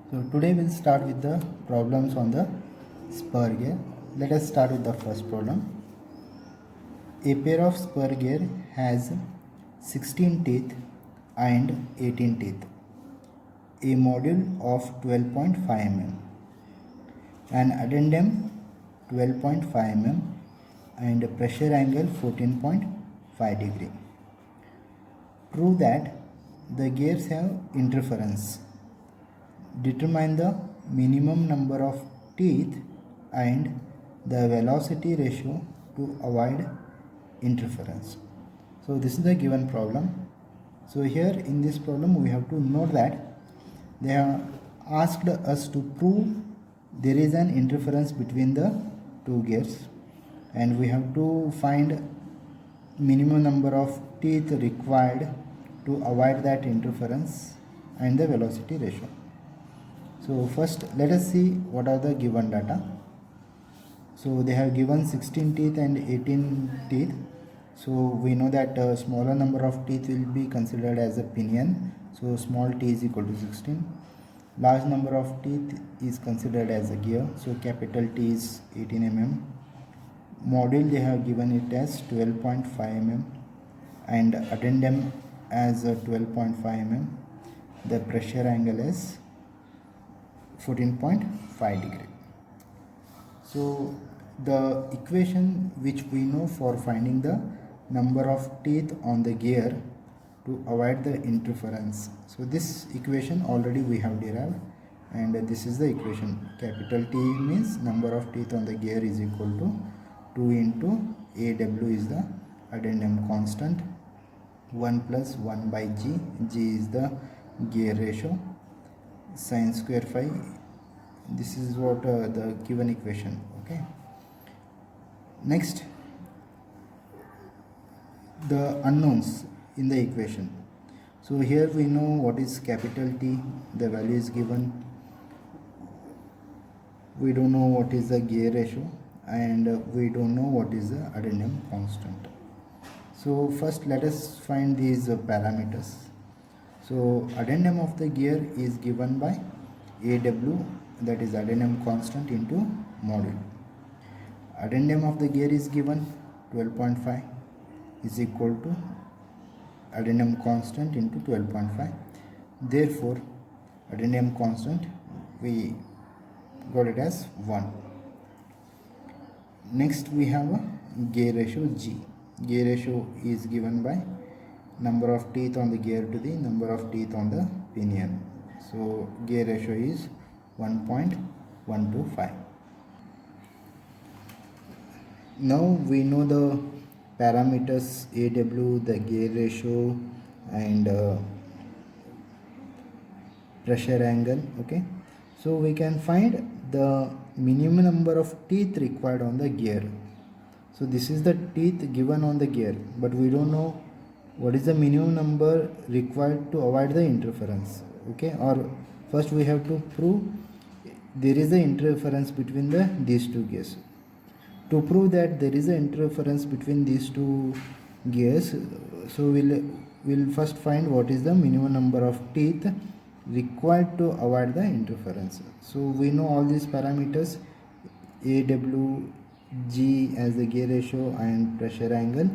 So today we'll start with the problems on the spur gear. Let us start with the first problem. A pair of spur gear has 16 teeth and 18 teeth, a module of 12.5 mm, an addendum 12.5 mm and a pressure angle 14.5 degree. Prove that the gears have interference. Determine the minimum number of teeth and the velocity ratio to avoid interference. So this is the given problem. So here in this problem we have to note that they have asked us to prove there is an interference between the two gears, and we have to find minimum number of teeth required to avoid that interference and the velocity ratio. So first let us see what are the given data. So they have given 16 teeth and 18 teeth. So we know that a smaller number of teeth will be considered as a pinion. So small t is equal to 16. Large number of teeth is considered as a gear. So capital T is 18 mm. Module they have given it as 12.5 mm and addendum as 12.5 mm. The pressure angle is 14.5 degree. So the equation which we know for finding the number of teeth on the gear to avoid the interference. So this equation already we have derived, and this is the equation. Capital T means number of teeth on the gear is equal to 2 into AW is the addendum constant, 1 plus 1 by G. G is the gear ratio, sin square phi. This is what the given equation. Okay. Next, the unknowns in the equation. So here we know what is capital T, the value is given. We don't know what is the gear ratio, and we don't know what is the addendum constant. So first let us find these parameters. So addendum of the gear is given by AW, that is addendum constant, into module. Addendum of the gear is given 12.5 is equal to addendum constant into 12.5. Therefore addendum constant we got it as 1. Next we have a gear ratio G. Gear ratio is given by number of teeth on the gear to the number of teeth on the pinion. So gear ratio is 1.125. Now we know the parameters AW, the gear ratio, and pressure angle. Okay, so we can find the minimum number of teeth required on the gear. So this is the teeth given on the gear, but we don't know what is the minimum number required to avoid the interference. Okay, or first we have to prove there is an interference between these two gears. To prove that there is an interference between these two gears, so we'll first find what is the minimum number of teeth required to avoid the interference. So we know all these parameters, AW, G as the gear ratio, and pressure angle.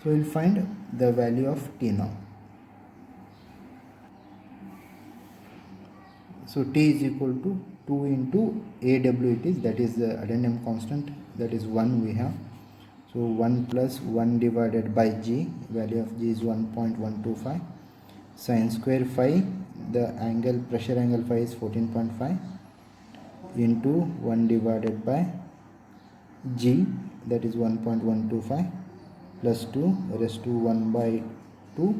So we'll find the value of T now. So T is equal to 2 into AW it is, that is the addendum constant, that is 1 we have. So 1 plus 1 divided by G, value of G is 1.125. Sin square phi, the angle, pressure angle phi is 14.5 into 1 divided by G, that is 1.125 plus 2 raised to 1 by 2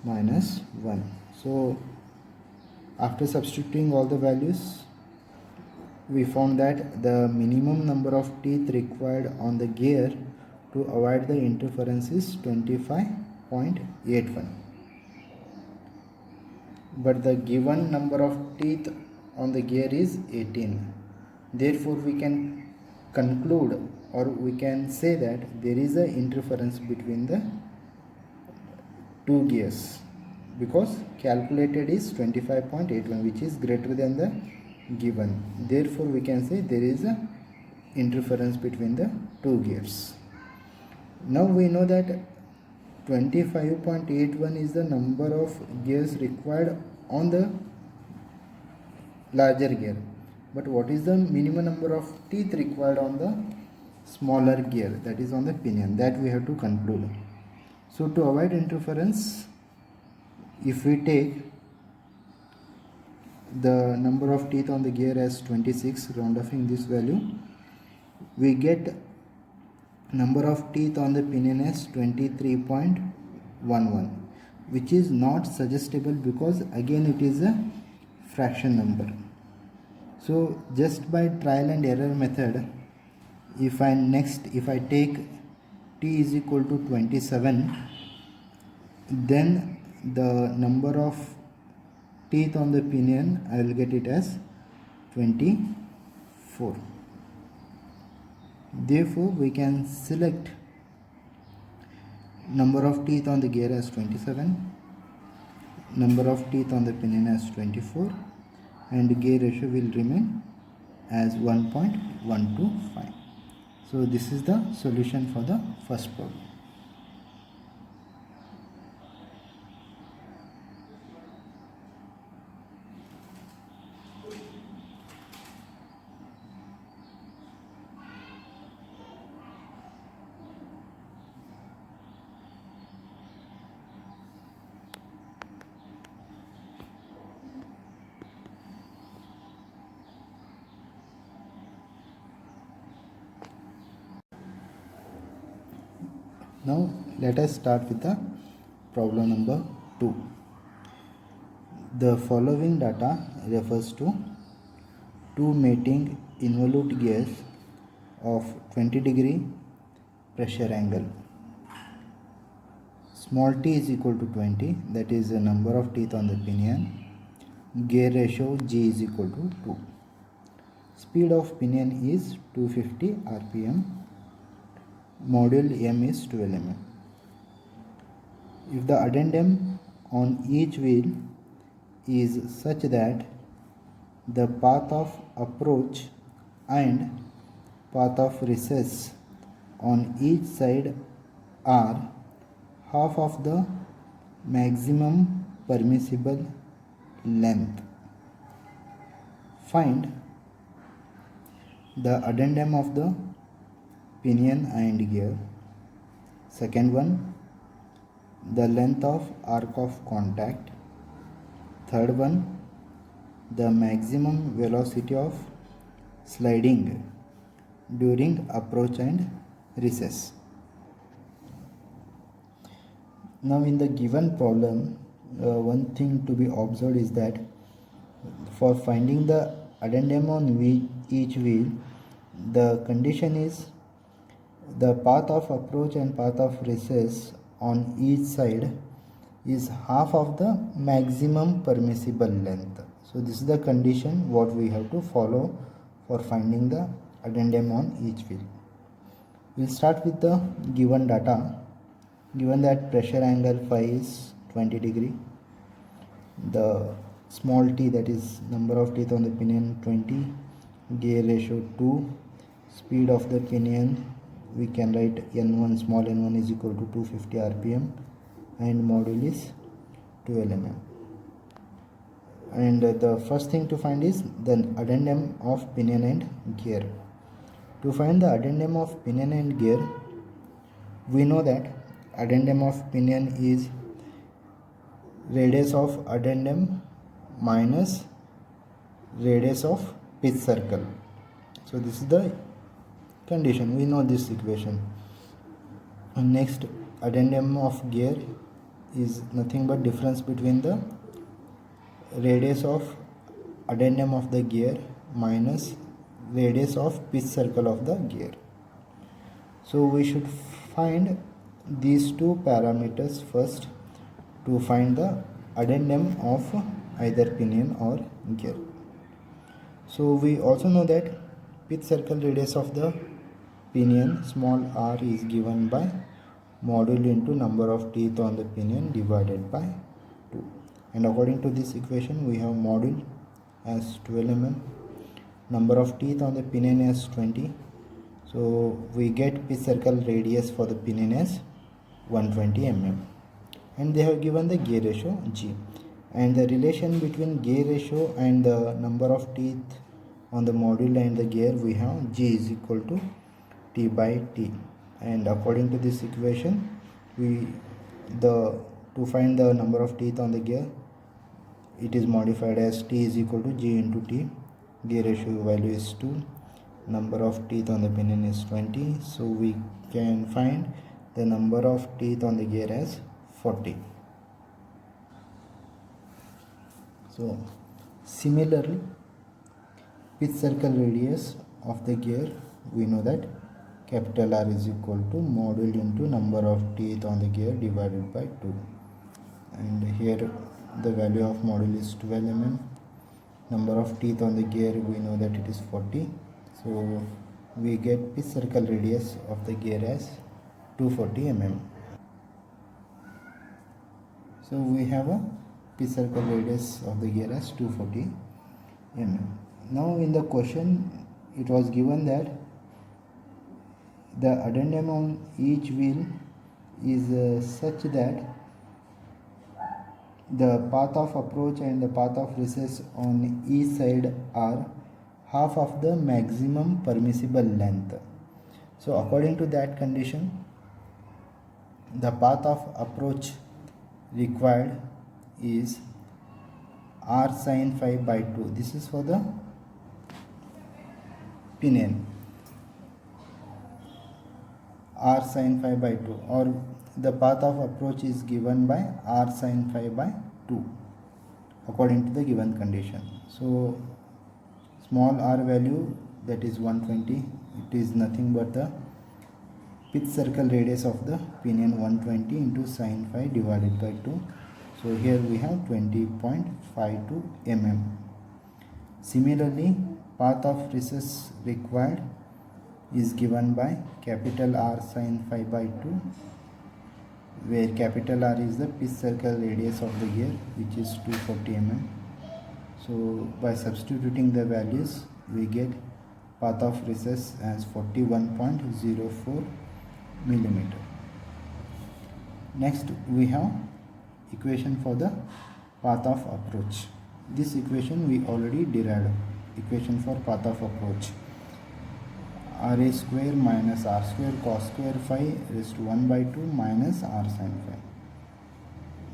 minus 1. So after substituting all the values, we found that the minimum number of teeth required on the gear to avoid the interference is 25.81. But the given number of teeth on the gear is 18. Therefore we can conclude, or we can say that there is an interference between the two gears. because calculated is 25.81, which is greater than the given. Therefore we can say there is a interference between the two gears. Now we know that 25.81 is the number of gears required on the larger gear, but what is the minimum number of teeth required on the smaller gear, that is on the pinion, that we have to conclude. So to avoid interference, if we take the number of teeth on the gear as 26, round offing this value, we get number of teeth on the pinion as 23.11, which is not suggestible because again it is a fraction number. So just by trial and error method, if I take t is equal to 27, then the number of teeth on the pinion, I will get it as 24. Therefore we can select number of teeth on the gear as 27, number of teeth on the pinion as 24, and gear ratio will remain as 1.125. So this is the solution for the first problem. Now let us start with the problem number 2. The following data refers to two mating involute gears of 20 degree pressure angle. Small t is equal to 20, that is the number of teeth on the pinion. Gear ratio G is equal to 2. Speed of pinion is 250 rpm. Module M is 12 mm. If the addendum on each wheel is such that the path of approach and path of recess on each side are half of the maximum permissible length, find the addendum of the pinion and gear. Second one, the length of arc of contact. Third one, the maximum velocity of sliding during approach and recess. Now in the given problem, one thing to be observed is that for finding the addendum on each wheel, the condition is the path of approach and path of recess on each side is half of the maximum permissible length. So this is the condition what we have to follow for finding the addendum on each wheel. We'll start with the given data. Given that pressure angle phi is 20 degree, the small t, that is number of teeth on the pinion 20, gear ratio 2, speed of the pinion we can write n1, small n1 is equal to 250 rpm, and module is 12 mm. And the first thing to find is the addendum of pinion and gear. To find the addendum of pinion and gear, we know that addendum of pinion is radius of addendum minus radius of pitch circle. So this is the condition, we know this equation. And next, addendum of gear is nothing but difference between the radius of addendum of the gear minus radius of pitch circle of the gear. So we should find these two parameters first to find the addendum of either pinion or gear. So we also know that pitch circle radius of the pinion, small r, is given by module into number of teeth on the pinion divided by 2. and according to this equation we have module as 12 mm, number of teeth on the pinion as 20, so we get pitch circle radius for the pinion as 120 mm, and they have given the gear ratio G, and the relation between gear ratio and the number of teeth on the module and the gear, we have G is equal to T by T, and according to this equation to find the number of teeth on the gear, it is modified as T is equal to G into T. Gear ratio value is 2, number of teeth on the pinion is 20, so we can find the number of teeth on the gear as 40. So similarly, pitch circle radius of the gear, we know that capital R is equal to module into number of teeth on the gear divided by 2, and here the value of module is 12 mm, number of teeth on the gear, we know that it is 40, so we get pitch circle radius of the gear as 240 mm. So we have a pitch circle radius of the gear as 240 mm. Now in the question it was given that the addendum on each wheel is such that the path of approach and the path of recess on each side are half of the maximum permissible length. So according to that condition, the path of approach required is R sin phi by 2. This is for the pinion, R sin phi by 2, or the path of approach is given by R sin phi by 2 according to the given condition. So small r value, that is 120, it is nothing but the pitch circle radius of the pinion, 120 into sin phi divided by 2. So here we have 20.52 mm. Similarly, path of recess required is given by capital R sin phi by 2, where capital R is the pitch circle radius of the gear, which is 240 mm. So by substituting the values, we get path of recess as 41.04 millimeter. Next we have equation for the path of approach. This equation we already derived. Equation for path of approach: RA square minus R square cos square phi raised to 1 by 2 minus R sin phi.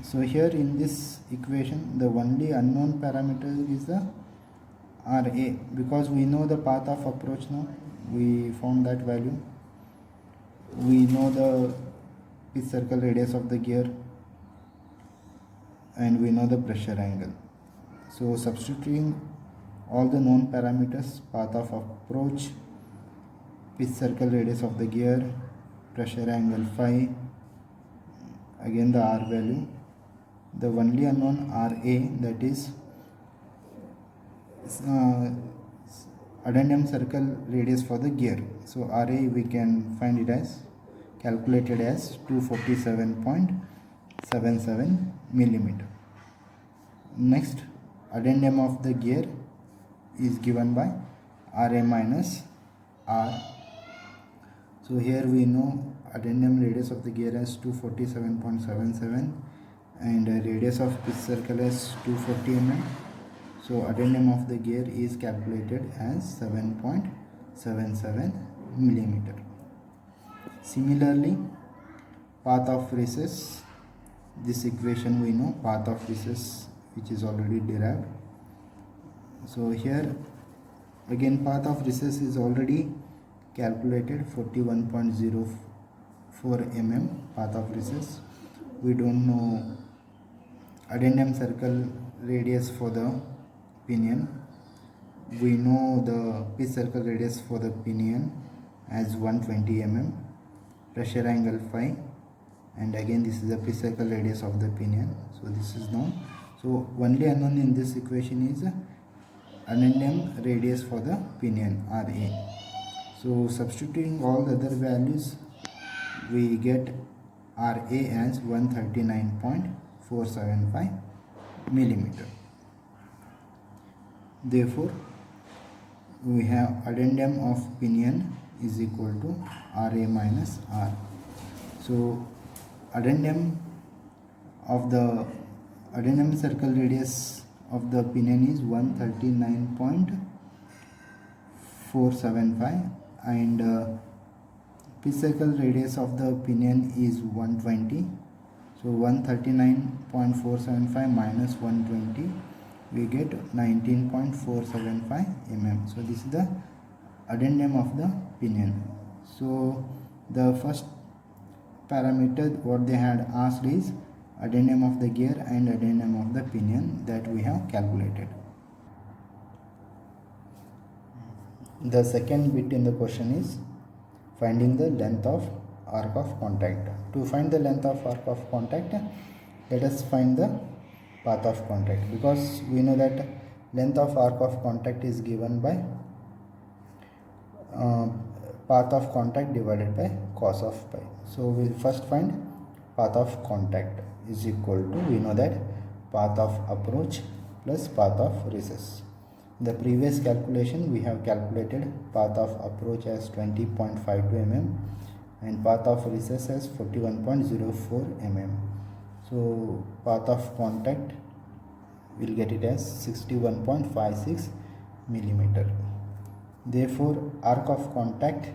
So here in this equation, the only unknown parameter is the RA, because we know the path of approach now. We found that value. We know the pitch circle radius of the gear, and we know the pressure angle. So substituting all the known parameters, path of approach, pitch circle radius of the gear, pressure angle phi, again the R value, the only unknown RA, that is addendum circle radius for the gear. So RA we can find it as calculated as 247.77 millimeter. Next, addendum of the gear is given by RA minus R. So here we know addendum radius of the gear as 247.77 and radius of pitch circle as 240 mm. So addendum of the gear is calculated as 7.77 millimeter. Similarly, path of recess, this equation we know, path of recess, which is already derived. So here again path of recess is already calculated, 41.04 mm path of recess. We don't know addendum circle radius for the pinion. We know the pitch circle radius for the pinion as 120 mm, pressure angle phi, and again this is the pitch circle radius of the pinion. So this is known. So only unknown in this equation is addendum radius for the pinion, RA. So substituting all the other values, we get RA as 139.475 millimeter. Therefore, we have addendum of pinion is equal to RA minus R. So addendum circle radius of the pinion is 139.475 and pitch circle radius of the pinion is 120. So 139.475 minus 120, we get 19.475 mm. So this is the addendum of the pinion. So the first parameter what they had asked is addendum of the gear and addendum of the pinion, that we have calculated. The second bit in the question is finding the length of arc of contact. To find the length of arc of contact, let us find the path of contact, because we know that length of arc of contact is given by path of contact divided by cos of pi. So we'll first find path of contact is equal to, we know that path of approach plus path of recess. In the previous calculation we have calculated path of approach as 20.52 mm and path of recess as 41.04 mm. So path of contact, we'll get it as 61.56 millimeter. Therefore arc of contact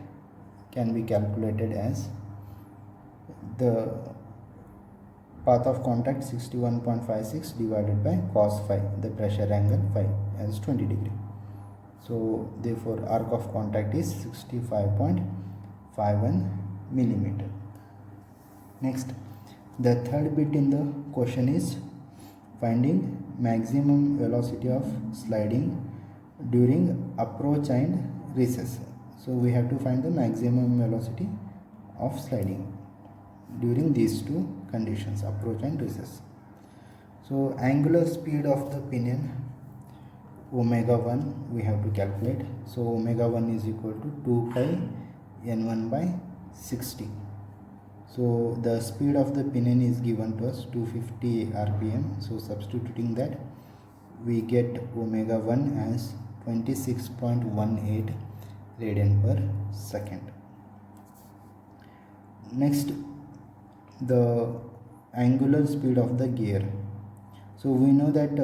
can be calculated as the path of contact 61.56 divided by cos phi, the pressure angle phi, as 20 degree. So therefore arc of contact is 65.51 millimeter. Next, the third bit in the question is finding maximum velocity of sliding during approach and recess. So we have to find the maximum velocity of sliding during these two conditions, approach and recess. So angular speed of the pinion omega 1 we have to calculate. So omega 1 is equal to 2 pi n1 by 60. So the speed of the pinion is given to us 250 rpm. So substituting that, we get omega 1 as 26.18 radian per second. Next, the angular speed of the gear. So we know that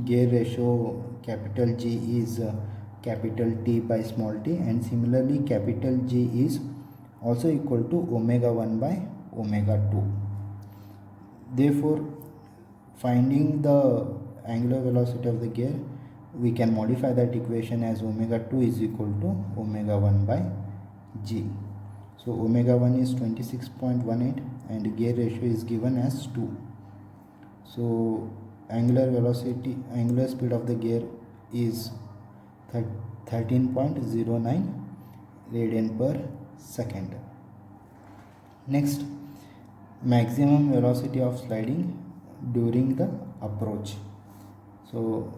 gear ratio capital G is capital T by small t, and similarly capital G is also equal to omega 1 by omega 2. Therefore, finding the angular velocity of the gear, we can modify that equation as omega 2 is equal to omega 1 by G. So omega 1 is 26.18 and gear ratio is given as 2. So angular speed of the gear is 13.09 radian per second. Next, maximum velocity of sliding during the approach. So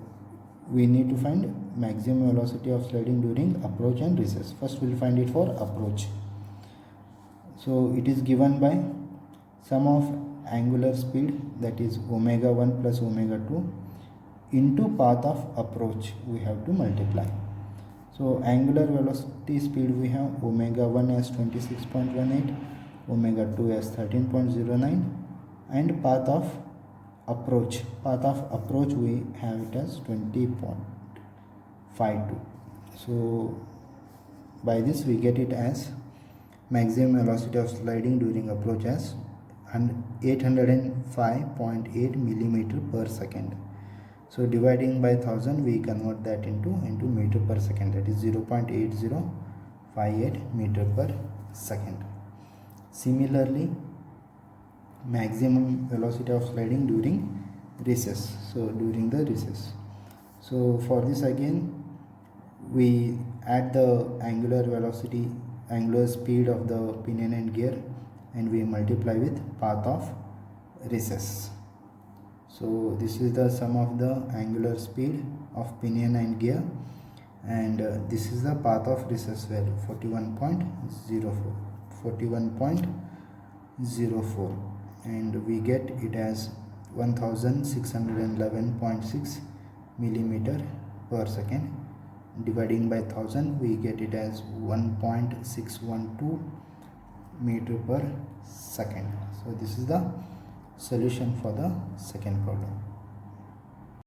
we need to find maximum velocity of sliding during approach and recess. First we'll find it for approach. So it is given by sum of angular speed, that is omega 1 plus omega 2 into path of approach, we have to multiply. So angular velocity speed we have omega 1 as 26.18, omega 2 as 13.09, and path of approach we have it as 20.52. So by this we get it as maximum velocity of sliding during approach as 805.8 millimeter per second. So dividing by 1000, we convert that into meter per second, that is 0.8058 meter per second. Similarly, maximum velocity of sliding during recess, so during the recess. So for this again we add the angular speed of the pinion and gear, and we multiply with path of recess. So this is the sum of the angular speed of pinion and gear, and this is the path of recess value 41.04, and we get it as 1611.6 millimeter per second. Dividing by 1000, we get it as 1.612 meter per second. So this is the solution for the second problem.